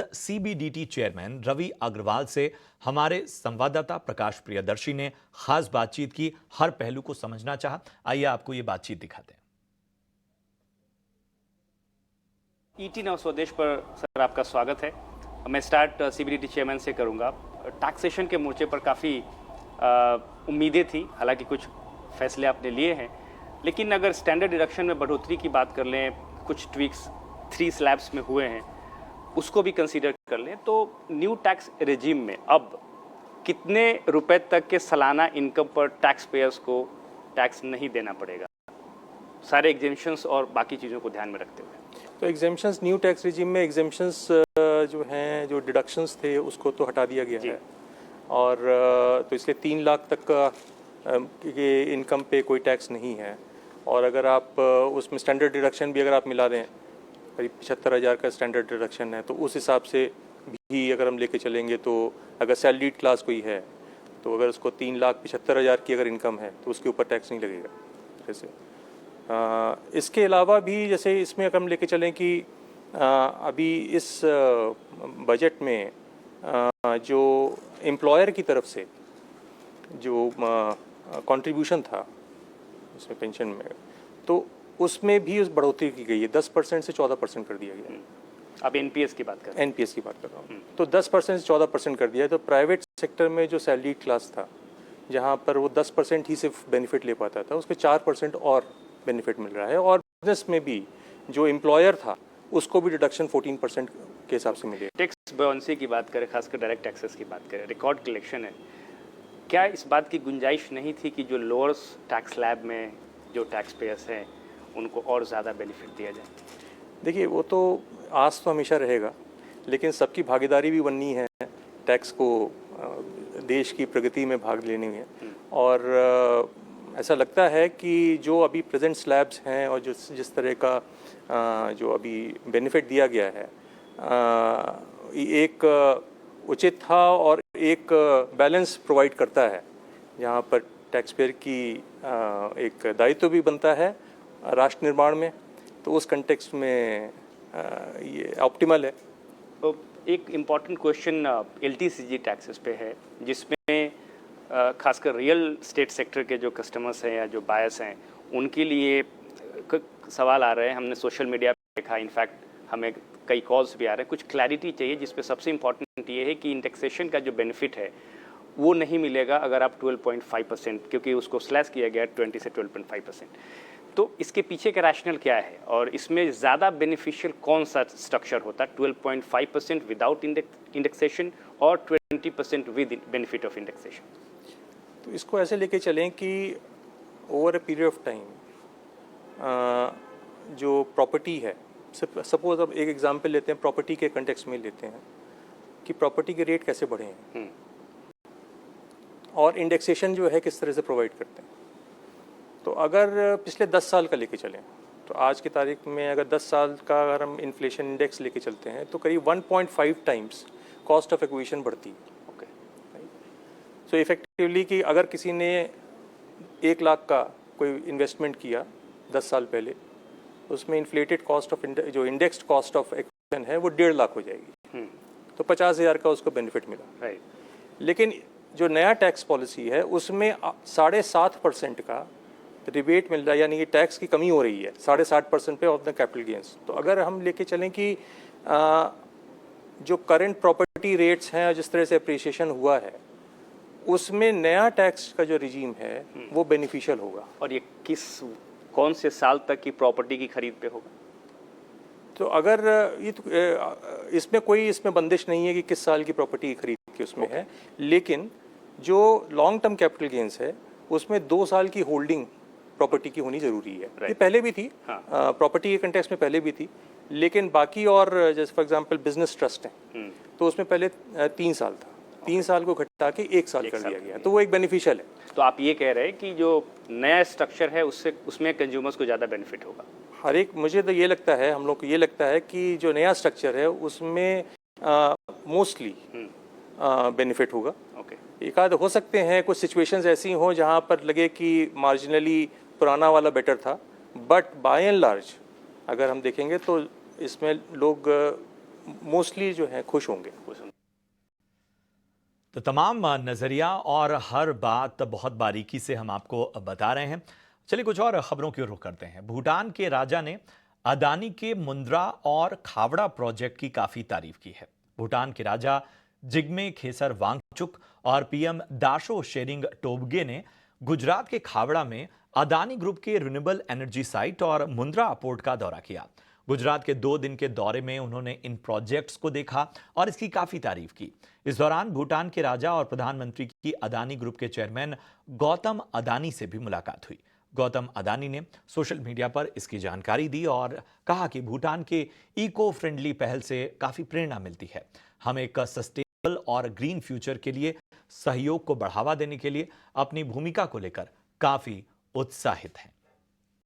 पद CBDT chairman Ravi Agarwal से हमारे संवाददाता प्रकाश प्रियदर्शी ने खास बातचीत की, हर पहलू को समझना चाहा। आइए आपको ये बातचीत दिखाते हैं। ईटी नव स्वदेश पर सर आपका स्वागत है। मैं स्टार्ट सीबीडीटी चेयरमैन से करूंगा। टैक्सेशन के मोर्चे पर काफ़ी उम्मीदें थी, हालांकि कुछ फैसले आपने लिए हैं, लेकिन अगर स्टैंडर्ड डिडक्शन में बढ़ोतरी की बात कर लें, कुछ ट्विक्स 3 स्लैब्स में हुए हैं, उसको भी कंसीडर कर लें, तो न्यू टैक्स रेजिम में अब कितने रुपए तक के सालाना इनकम पर टैक्स पेयर्स को टैक्स नहीं देना पड़ेगा, सारे एग्जेम्पशंस और बाकी चीज़ों को ध्यान में रखते हुए? तो एग्जेम्पशंस, न्यू टैक्स रिजीम में एग्जेम्पशंस जो हैं, जो डिडक्शंस थे, उसको तो हटा दिया गया है। और तो इसलिए 3 लाख तक का ये इनकम पे कोई टैक्स नहीं है। और अगर आप उसमें स्टैंडर्ड डिडक्शन भी अगर आप मिला दें, करीब 75,000 का स्टैंडर्ड डिडक्शन है, तो उस हिसाब से भी अगर हम लेके चलेंगे, तो अगर सैलरीड क्लास कोई है तो अगर उसको 3,75,000 की अगर इनकम है तो उसके ऊपर टैक्स नहीं लगेगा। जैसे इसके अलावा भी जैसे इसमें अगर हम लेके चलें कि अभी इस बजट में जो एम्प्लॉयर की तरफ से जो कंट्रीब्यूशन था इसमें पेंशन में, तो उसमें भी उस बढ़ोतरी की गई है, 10% से 14% कर दिया गया है। अब एनपीएस की बात कर रहे हैं? एनपीएस की बात कर रहा हूँ। तो 10% से 14% कर दिया है। तो प्राइवेट सेक्टर में जो सैलरी क्लास था, जहाँ पर वो 10% ही सिर्फ बेनिफिट ले पाता था, उसके 4% और बेनिफिट मिल रहा है। और बिजनेस में भी जो एम्प्लॉयर था उसको भी डिडक्शन 14% के हिसाब से मिले। टैक्स बाउंसी की बात करें, खासकर डायरेक्ट टैक्सेस की बात करें, रिकॉर्ड कलेक्शन है, क्या इस बात की गुंजाइश नहीं थी कि जो लोअर टैक्स स्लैब में जो टैक्स पेयर्स हैं उनको और ज़्यादा बेनिफिट दिया जाए? देखिए, वो तो आस तो हमेशा रहेगा, लेकिन सबकी भागीदारी भी बननी है, टैक्स को देश की प्रगति में भाग लेने में। और ऐसा लगता है कि जो अभी प्रेजेंट स्लैब्स हैं और जो जिस तरह का जो अभी बेनिफिट दिया गया है, एक उचित था और एक बैलेंस प्रोवाइड करता है, जहाँ पर टैक्स पेयर की एक दायित्व भी बनता है राष्ट्र निर्माण में। तो उस कंटेक्स्ट में ये ऑप्टिमल है। तो एक इम्पॉर्टेंट क्वेश्चन एलटीसीजी टैक्सेस पे है, जिसमें खासकर रियल स्टेट सेक्टर के जो कस्टमर्स हैं या जो बायर्स हैं, उनके लिए सवाल आ रहे हैं। हमने सोशल मीडिया पे देखा, इनफैक्ट हमें कई कॉल्स भी आ रहे हैं। कुछ क्लैरिटी चाहिए, जिसपे सबसे इम्पॉर्टेंट ये है कि इंडेक्सेशन का जो बेनिफिट है वो नहीं मिलेगा अगर आप 12.5%, क्योंकि उसको स्लैश किया गया 20 से 12.5%। तो इसके पीछे का रैशनल क्या है और इसमें ज़्यादा बेनिफिशियल कौन सा स्ट्रक्चर होता है, 12.5% विदाउट इंडेक्सेशन और 20% विद बेनिफिट ऑफ इंडेक्सेशन? तो इसको ऐसे लेके चलें कि over a period of time जो प्रॉपर्टी है, सपोज अब एक एग्जांपल लेते हैं, प्रॉपर्टी के कंटेक्स्ट में लेते हैं कि प्रॉपर्टी के रेट कैसे बढ़े हैं और इंडेक्सेशन जो है किस तरह से प्रोवाइड करते हैं। तो अगर पिछले 10 साल का लेके चलें, तो आज की तारीख में अगर 10 साल का अगर हम इन्फ्लेशन इंडेक्स लेके चलते हैं, तो करीब 1.5 टाइम्स कॉस्ट ऑफ एक्विजिशन बढ़ती है। ओके, सो इफेक्टिवली कि अगर किसी ने 1 लाख का कोई इन्वेस्टमेंट किया 10 साल पहले, उसमें इन्फ्लेटेड कॉस्ट ऑफ जो इंडेक्स्ड कॉस्ट ऑफ एक्विजिशन है वो 1.5 लाख हो जाएगी। तो 50,000 का उसको बेनिफिट मिला। लेकिन जो नया टैक्स पॉलिसी है उसमें 7.5% का रिबेट मिल रहा है, यानी कि टैक्स की कमी हो रही है 60% पे ऑफ द कैपिटल गेंस। तो अगर हम लेके चलें कि जो करंट प्रॉपर्टी रेट्स हैं, जिस तरह से अप्रिसिएशन हुआ है, उसमें नया टैक्स का जो रिजीम है वो बेनिफिशियल होगा। और ये कौन से साल तक की प्रॉपर्टी की खरीद पे होगा? तो अगर ये तो इसमें बंदिश नहीं है कि किस साल की प्रॉपर्टी खरीद के उसमें है, लेकिन जो लॉन्ग टर्म कैपिटल गेंस है उसमें 2 साल की होल्डिंग प्रॉपर्टी की होनी जरूरी है। ये पहले भी थी, प्रॉपर्टी के कंटेक्स्ट में पहले भी थी, लेकिन बाकी और जैसे फॉर एग्जांपल बिजनेस ट्रस्ट है, तो उसमें पहले 3 साल था, 3 साल को घटा के 1 साल कर दिया गया, तो वो एक बेनिफिशियल है। तो आप ये कह रहे हैं कि जो नया स्ट्रक्चर है उसमें कंज्यूमर्स को ज़्यादा बेनिफिट होगा? हर एक, मुझे तो ये लगता है, हम लोग को ये लगता है कि जो नया स्ट्रक्चर है उसमें मोस्टली बेनिफिट होगा। एक आध हो सकते हैं कुछ सिचुएशंस ऐसी हों जहाँ पर लगे कि मार्जिनली पुराना वाला बेटर था, बट बाय एंड लार्ज अगर हम देखेंगे तो इसमें लोग मोस्टली जो है खुश होंगे। तो तमाम नज़रिया और हर बात बहुत बारीकी से हम आपको बता रहे हैं। चलिए कुछ और खबरों की रुख करते हैं। भूटान के राजा ने अदानी के मुंद्रा और खावड़ा प्रोजेक्ट की काफ़ी तारीफ की है। भूटान के राजा जिग्मे खेसर वांगचुक और पीएम दाशो शेरिंग टोब्गे ने गुजरात के खावड़ा में अदानी ग्रुप के रिन्यूएबल एनर्जी साइट और मुंद्रा पोर्ट का दौरा किया। गुजरात के 2 दिन के दौरे में उन्होंने इन प्रोजेक्ट्स को देखा और इसकी काफी तारीफ की। इस दौरान भूटान के राजा और प्रधानमंत्री की अदानी ग्रुप के चेयरमैन गौतम अदानी से भी मुलाकात हुई। गौतम अदानी ने सोशल मीडिया पर इसकी जानकारी दी और कहा कि भूटान के इको फ्रेंडली पहल से काफी प्रेरणा मिलती है। हम एक सस्टेनेबल और ग्रीन फ्यूचर के लिए सहयोग को बढ़ावा देने के लिए अपनी भूमिका को लेकर काफी उत्साहित हैं।